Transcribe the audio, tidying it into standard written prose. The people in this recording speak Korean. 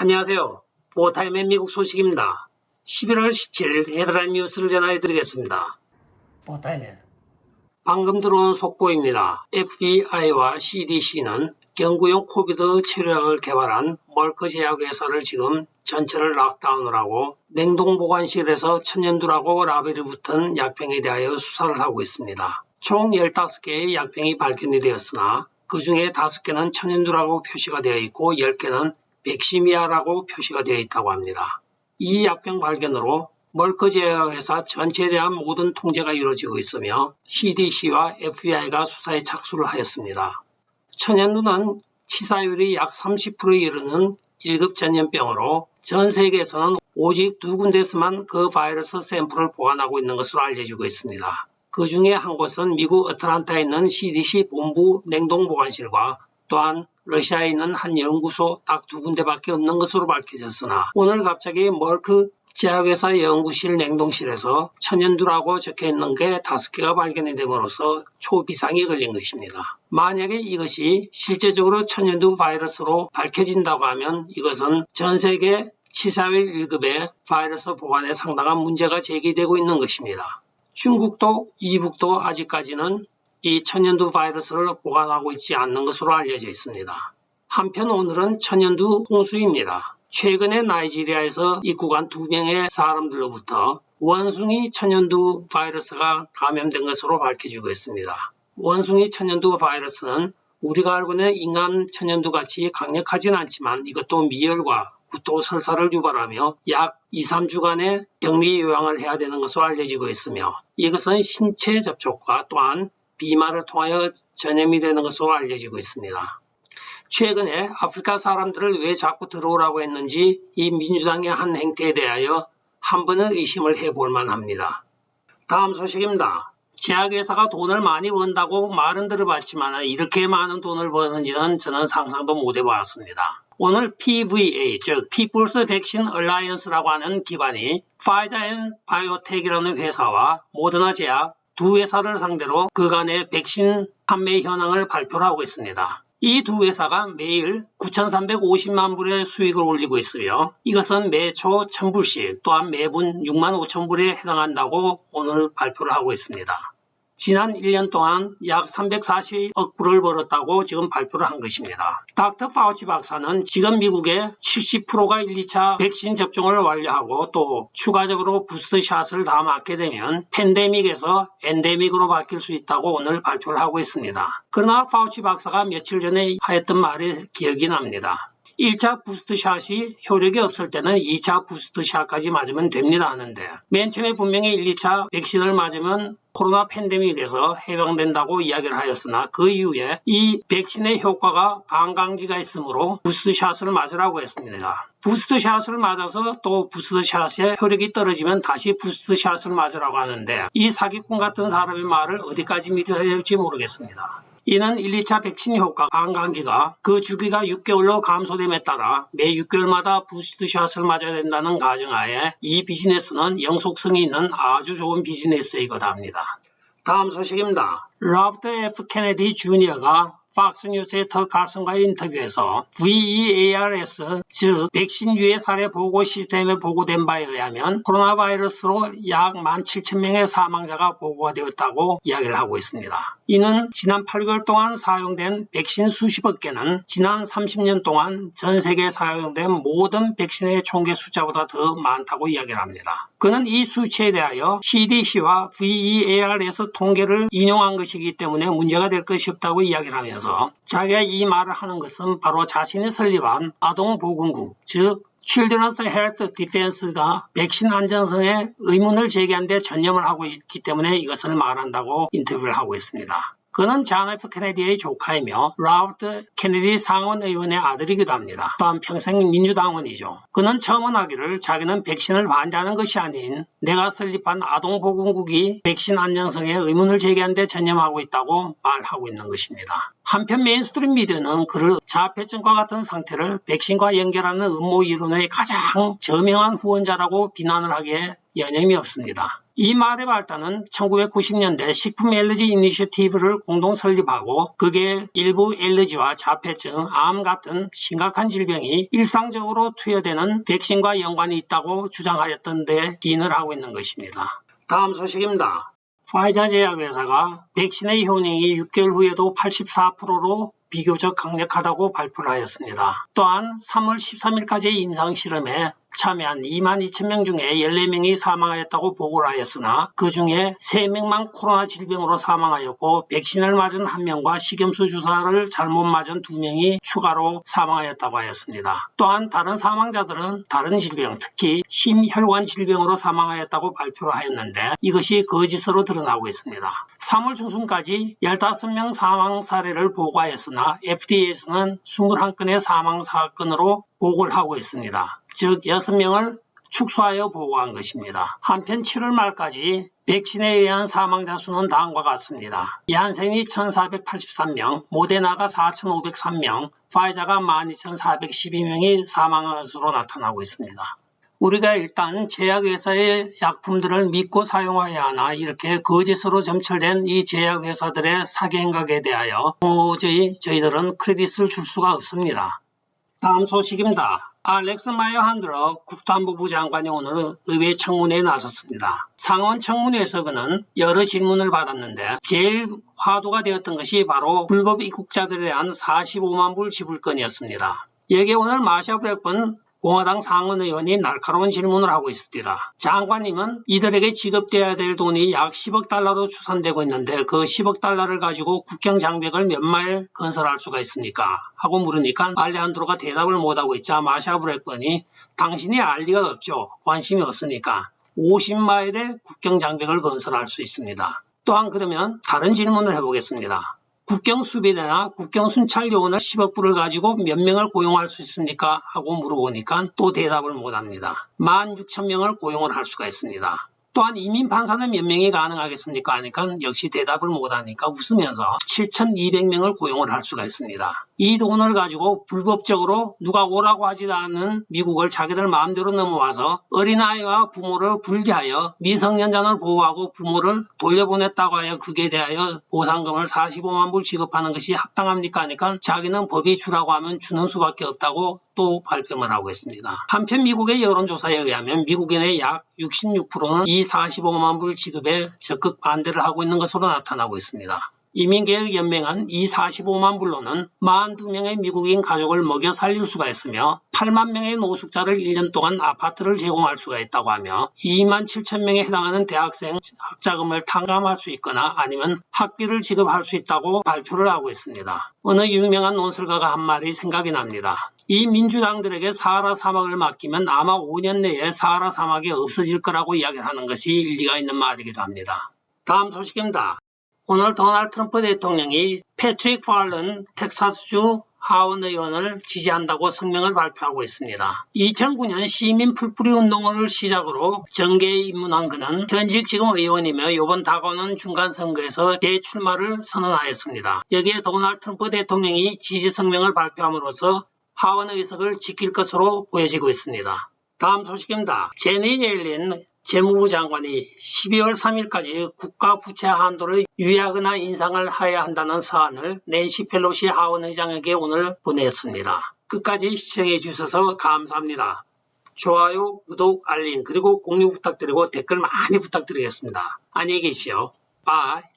안녕하세요. 보타임의 미국 소식입니다. 11월 17일 헤드라인 뉴스를 전해드리겠습니다. 보타임의 방금 들어온 속보입니다. FBI와 CDC는 경구용 코비드 치료약을 개발한 멀크 제약회사를 지금 전체를 락다운을 하고 냉동보관실에서 천연두라고 라벨이 붙은 약병에 대하여 수사를 하고 있습니다. 총 15개의 약병이 발견이 되었으나 그 중에 5개는 천연두라고 표시가 되어 있고 10개는 백시미아라고 표시가 되어 있다고 합니다. 이 약병 발견으로 멀크 제약회사 전체에 대한 모든 통제가 이루어지고 있으며 CDC와 FBI가 수사에 착수를 하였습니다. 천연두는 치사율이 약 30%에 이르는 1급 전염병으로 전 세계에서는 오직 2군데에서만 그 바이러스 샘플을 보관하고 있는 것으로 알려지고 있습니다. 그 중에 한 곳은 미국 어틀란타에 있는 CDC 본부 냉동보관실과 또한 러시아에 있는 한 연구소 딱 2군데밖에 없는 것으로 밝혀졌으나 오늘 갑자기 멀크 제약회사 연구실 냉동실에서 천연두라고 적혀있는 게 5개가 발견이 됨으로써 초비상이 걸린 것입니다. 만약에 이것이 실제적으로 천연두 바이러스로 밝혀진다고 하면 이것은 전 세계 치사율 1급의 바이러스 보관에 상당한 문제가 제기되고 있는 것입니다. 중국도 이북도 아직까지는 이 천연두 바이러스를 보관하고 있지 않는 것으로 알려져 있습니다. 한편 오늘은 천연두 홍수입니다. 최근에 나이지리아에서 입국한 2명의 사람들로부터 원숭이 천연두 바이러스가 감염된 것으로 밝혀지고 있습니다. 원숭이 천연두 바이러스는 우리가 알고 있는 인간 천연두 같이 강력하진 않지만 이것도 미열과 구토 설사를 유발하며 약 2-3주간의 격리 요양을 해야 되는 것으로 알려지고 있으며 이것은 신체 접촉과 또한 비말을 통하여 전염이 되는 것으로 알려지고 있습니다. 최근에 아프리카 사람들을 왜 자꾸 들어오라고 했는지 이 민주당의 한 행태에 대하여 한 번은 의심을 해볼 만합니다. 다음 소식입니다. 제약회사가 돈을 많이 번다고 말은 들어봤지만 이렇게 많은 돈을 버는지는 저는 상상도 못 해보았습니다. 오늘 PVA, 즉 People's Vaccine Alliance라고 하는 기관이 파이자 앤 바이오텍이라는 회사와 모더나 제약 두 회사를 상대로 그간의 백신 판매 현황을 발표를 하고 있습니다. 이 두 회사가 매일 9,350만 불의 수익을 올리고 있으며 이것은 매초 1,000불씩 또한 매분 6만 5천 불에 해당한다고 오늘 발표를 하고 있습니다. 지난 1년 동안 약 340억 불을 벌었다고 지금 발표를 한 것입니다. 닥터 파우치 박사는 지금 미국의 70%가 1, 2차 백신 접종을 완료하고 또 추가적으로 부스트샷을 다 맞게 되면 팬데믹에서 엔데믹으로 바뀔 수 있다고 오늘 발표를 하고 있습니다. 그러나 파우치 박사가 며칠 전에 하였던 말이 기억이 납니다. 1차 부스트샷이 효력이 없을 때는 2차 부스트샷까지 맞으면 됩니다 하는데 맨 처음에 분명히 1, 2차 백신을 맞으면 코로나 팬데믹에서 해방된다고 이야기를 하였으나 그 이후에 이 백신의 효과가 반감기가 있으므로 부스트샷을 맞으라고 했습니다. 부스트샷을 맞아서 또 부스트샷의 효력이 떨어지면 다시 부스트샷을 맞으라고 하는데 이 사기꾼 같은 사람의 말을 어디까지 믿어야 될지 모르겠습니다. 이는 1, 2차 백신 효과 반감기가 그 주기가 6개월로 감소됨에 따라 매 6개월마다 부스트샷을 맞아야 된다는 가정하에 이 비즈니스는 영속성이 있는 아주 좋은 비즈니스이거다 합니다. 다음 소식입니다. 로버트 F. 케네디 주니어가 팍스뉴스의 터 칼슨과의 인터뷰에서 VEARS, 즉 백신 유해 사례 보고 시스템에 보고된 바에 의하면 코로나 바이러스로 약 17,000명의 사망자가 보고가 되었다고 이야기를 하고 있습니다. 이는 지난 8개월 동안 사용된 백신 수십억 개는 지난 30년 동안 전 세계에 사용된 모든 백신의 총계 숫자보다 더 많다고 이야기를 합니다. 그는 이 수치에 대하여 CDC와 VEARS 통계를 인용한 것이기 때문에 문제가 될 것이 없다고 이야기를 하면서 자기가 이 말을 하는 것은 바로 자신이 설립한 아동보건국, 즉 Children's Health Defense가 백신 안전성에 의문을 제기한 데 전념을 하고 있기 때문에 이것을 말한다고 인터뷰를 하고 있습니다. 그는 존 F. 케네디의 조카이며 로버트 케네디 상원 의원의 아들이기도 합니다. 또한 평생 민주당원이죠. 그는 처음은 하기를 자기는 백신을 반대하는 것이 아닌 내가 설립한 아동보건국이 백신 안전성에 의문을 제기한 데 전념하고 있다고 말하고 있는 것입니다. 한편 메인스트림 미디어는 그를 자폐증과 같은 상태를 백신과 연결하는 음모 이론의 가장 저명한 후원자라고 비난을 하기에 여념이 없습니다. 이 말의 발단은 1990년대 식품 엘러지 이니셔티브를 공동 설립하고 그게 일부 엘러지와 자폐증, 암 같은 심각한 질병이 일상적으로 투여되는 백신과 연관이 있다고 주장하였던 데 기인을 하고 있는 것입니다. 다음 소식입니다. 파이자 제약회사가 백신의 효능이 6개월 후에도 84%로 비교적 강력하다고 발표를 하였습니다. 또한 3월 13일까지의 임상실험에 참여한 22,000명 중에 14명이 사망하였다고 보고를 하였으나 그 중에 3명만 코로나 질병으로 사망하였고 백신을 맞은 1명과 식염수 주사를 잘못 맞은 2명이 추가로 사망하였다고 하였습니다. 또한 다른 사망자들은 다른 질병, 특히 심혈관 질병으로 사망하였다고 발표를 하였는데 이것이 거짓으로 드러나고 있습니다. 3월 중순까지 15명 사망 사례를 보고하였으나 FDA에서는 21건의 사망 사건으로 보고를 하고 있습니다. 즉 6명을 축소하여 보고한 것입니다. 한편 7월 말까지 백신에 의한 사망자 수는 다음과 같습니다. 얀센이 1,483명, 모데나가 4,503명, 파이자가 12,412명이 사망한 것으로 나타나고 있습니다. 우리가 일단 제약회사의 약품들을 믿고 사용해야 하나 이렇게 거짓으로 점철된 이 제약회사들의 사기 행각에 대하여 도저히 저희들은 크레딧을 줄 수가 없습니다. 다음 소식입니다. 알렉스 마이어 한드러 국토안보부 장관이 오늘 의회 청문회에 나섰습니다. 상원 청문회에서 그는 여러 질문을 받았는데 제일 화두가 되었던 것이 바로 불법 입국자들에 대한 45만 불 지불건이었습니다. 여기에 오늘 마샤 브렉번 공화당 상원 의원이 날카로운 질문을 하고 있습니다. 장관님은 이들에게 지급돼야 될 돈이 약 10억 달러로 추산되고 있는데 그 10억 달러를 가지고 국경 장벽을 몇 마일 건설할 수가 있습니까? 하고 물으니까 알레한드로가 대답을 못하고 있자 마샤 브렉번이 당신이 알 리가 없죠. 관심이 없으니까 50마일의 국경 장벽을 건설할 수 있습니다. 또한 그러면 다른 질문을 해보겠습니다. 국경 수비대나 국경 순찰 요원을 10억 불을 가지고 몇 명을 고용할 수 있습니까? 하고 물어보니까 또 대답을 못합니다. 16,000명을 고용을 할 수가 있습니다. 또한 이민 판사는 몇 명이 가능하겠습니까? 하니까 역시 대답을 못하니까 웃으면서 7,200명을 고용을 할 수가 있습니다. 이 돈을 가지고 불법적으로 누가 오라고 하지도 않는 미국을 자기들 마음대로 넘어와서 어린아이와 부모를 분리하여 미성년자를 보호하고 부모를 돌려보냈다고 하여 그에 대하여 보상금을 45만 불 지급하는 것이 합당합니까? 하니까 자기는 법이 주라고 하면 주는 수밖에 없다고 또 발표를 하고 있습니다. 한편 미국의 여론조사에 의하면 미국인의 약 66%는 이 45만 불 지급에 적극 반대를 하고 있는 것으로 나타나고 있습니다. 이민개혁연맹은 이 45만 불로는 42명의 미국인 가족을 먹여 살릴 수가 있으며 8만 명의 노숙자를 1년 동안 아파트를 제공할 수가 있다고 하며 2만 7천 명에 해당하는 대학생 학자금을 탕감할 수 있거나 아니면 학비를 지급할 수 있다고 발표를 하고 있습니다. 어느 유명한 논설가가 한 말이 생각이 납니다. 이 민주당들에게 사하라 사막을 맡기면 아마 5년 내에 사하라 사막이 없어질 거라고 이야기를 하는 것이 일리가 있는 말이기도 합니다. 다음 소식입니다. 오늘 도널드 트럼프 대통령이 패트릭 팔런 텍사스주 하원 의원을 지지한다고 성명을 발표하고 있습니다. 2009년 시민 풀뿌리 운동을 시작으로 정계에 입문한 그는 현직 지금 의원이며 이번 다가오는 중간선거에서 재출마를 선언하였습니다. 여기에 도널드 트럼프 대통령이 지지 성명을 발표함으로써 하원 의석을 지킬 것으로 보여지고 있습니다. 다음 소식입니다. 제니 옐런 재무부 장관이 12월 3일까지 국가 부채 한도를 유예하거나 인상을 해야 한다는 사안을 낸시 펠로시 하원 의장에게 오늘 보냈습니다. 끝까지 시청해 주셔서 감사합니다. 좋아요, 구독, 알림 그리고 공유 부탁드리고 댓글 많이 부탁드리겠습니다. 안녕히 계십시오. 바이.